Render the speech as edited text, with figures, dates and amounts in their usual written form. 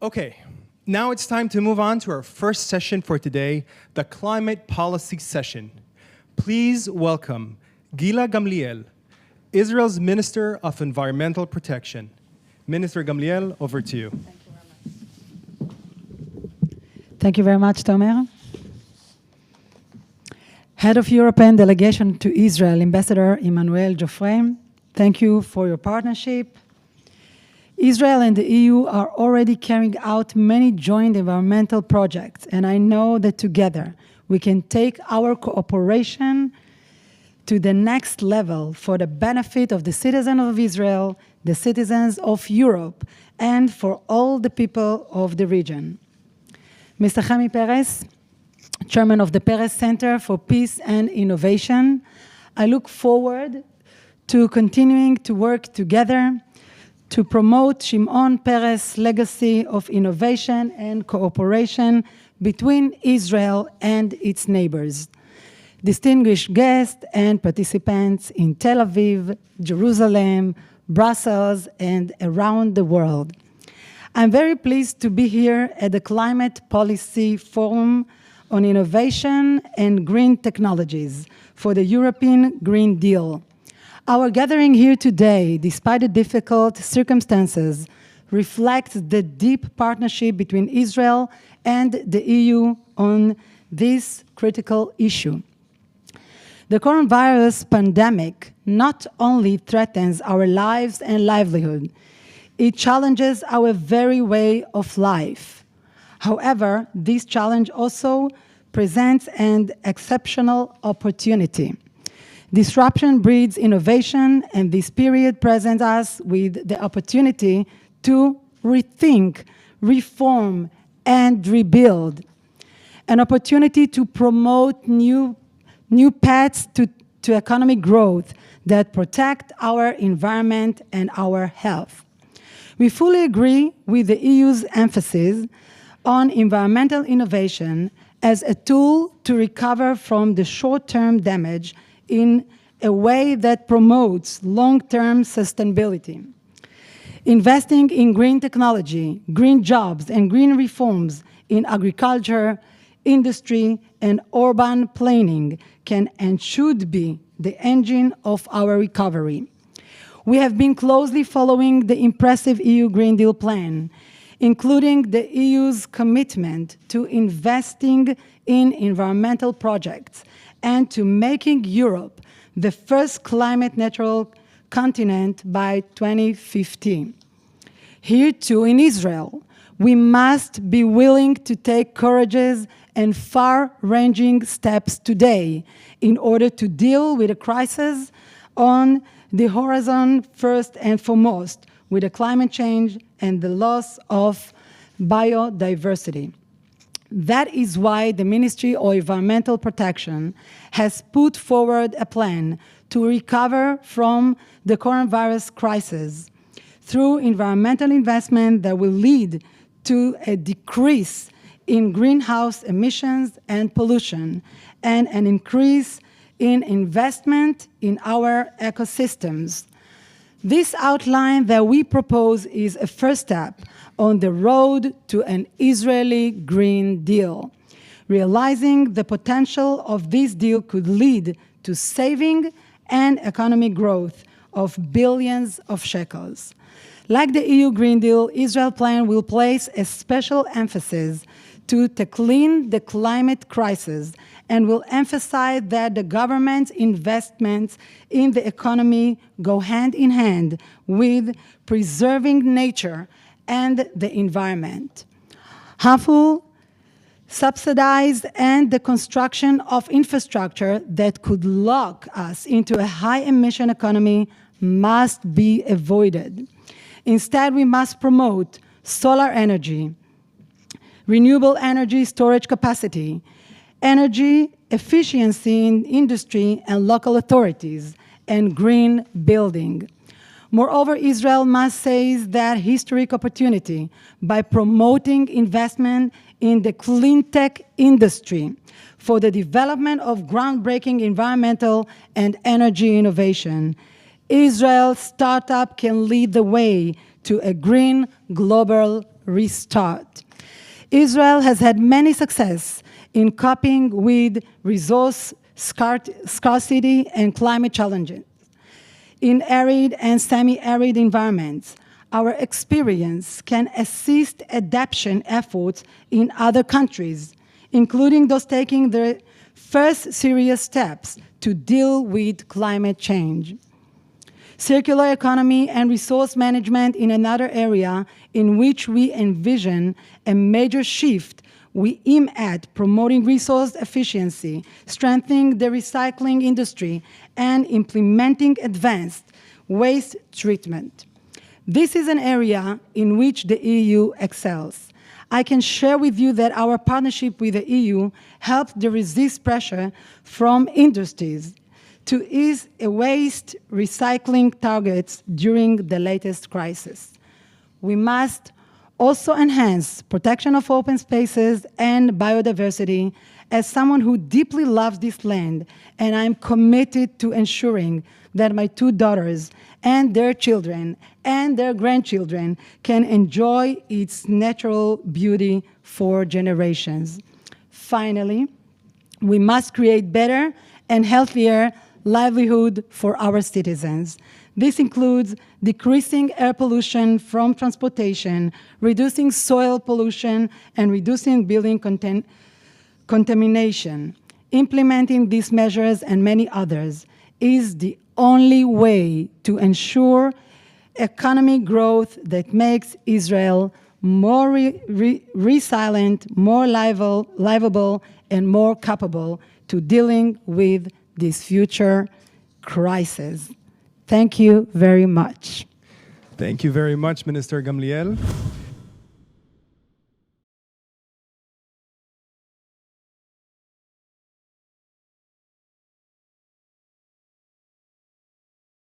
Okay, now it's time to move on to our first session for today, the climate policy session. Please welcome Gila GAMLIEL, Israel's Minister of Environmental Protection. Minister GAMLIEL, over to you. Thank you very much, Tomer. Head of European Delegation to Israel, Ambassador Emmanuel Joffre, thank you for your partnership. Israel and the EU are already carrying out many joint environmental projects, and I know that together we can take our cooperation to the next level for the benefit of the citizens of Israel, the citizens of Europe, and for all the people of the region. Mr. Chemi Peres, Chairman of the Peres Center for Peace and Innovation, I look forward to continuing to work together to promote Shimon Peres' legacy of innovation and cooperation between Israel and its neighbors. Distinguished guests and participants in Tel Aviv, Jerusalem, Brussels, and around the world. I'm very pleased to be here at the Climate Policy Forum on Innovation and Green Technologies for the European Green Deal. Our gathering here today, despite the difficult circumstances, reflects the deep partnership between Israel and the EU on this critical issue. The coronavirus pandemic not only threatens our lives and livelihood, it challenges our very way of life. However, this challenge also presents an exceptional opportunity. Disruption breeds innovation, and this period presents us with the opportunity to rethink, reform, and rebuild. An opportunity to promote new paths to economic growth that protect our environment and our health. We fully agree with the EU's emphasis on environmental innovation as a tool to recover from the short-term damage in a way that promotes long-term sustainability. Investing in green technology, green jobs, and green reforms in agriculture, industry, and urban planning can and should be the engine of our recovery. We have been closely following the impressive EU Green Deal plan, including the EU's commitment to investing in environmental projects and to making Europe the first climate-neutral continent by 2050. Here too in Israel, we must be willing to take courageous and far-ranging steps today in order to deal with the crisis on the horizon first and foremost, with the climate change and the loss of biodiversity. That is why the Ministry of Environmental Protection has put forward a plan to recover from the coronavirus crisis through environmental investment that will lead to a decrease in greenhouse emissions and pollution, and an increase in investment in our ecosystems. This outline that we propose is a first step on the road to an Israeli Green Deal. Realizing the potential of this deal could lead to saving and economic growth of billions of shekels. Like the EU Green Deal, Israel plan will place a special emphasis to tackling the climate crisis and will emphasize that the government's investments in the economy go hand in hand with preserving nature and the environment. Harmful, subsidized, and the construction of infrastructure that could lock us into a high-emission economy must be avoided. Instead, we must promote solar energy, renewable energy storage capacity, energy efficiency in industry and local authorities, and green building. Moreover, Israel must seize that historic opportunity by promoting investment in the clean tech industry for the development of groundbreaking environmental and energy innovation. Israel's startup can lead the way to a green global restart. Israel has had many success in coping with resource scarcity and climate challenges. In arid and semi-arid environments, our experience can assist adaptation efforts in other countries, including those taking the first serious steps to deal with climate change. Circular economy and resource management in another area in which we envision a major shift. We aim at promoting resource efficiency, strengthening the recycling industry, and implementing advanced waste treatment. This is an area in which the EU excels. I can share with you that our partnership with the EU helped to resist pressure from industries to ease waste recycling targets during the latest crisis. We must also enhance protection of open spaces and biodiversity. As someone who deeply loves this land, and I'm committed to ensuring that my two daughters and their children and their grandchildren can enjoy its natural beauty for generations. Finally, we must create better and healthier livelihood for our citizens. This includes decreasing air pollution from transportation, reducing soil pollution, and reducing building contamination. Implementing these measures and many others is the only way to ensure economic growth that makes Israel more resilient, more livable, and more capable to dealing with this future crisis. Thank you very much. Thank you very much, Minister GAMLIEL.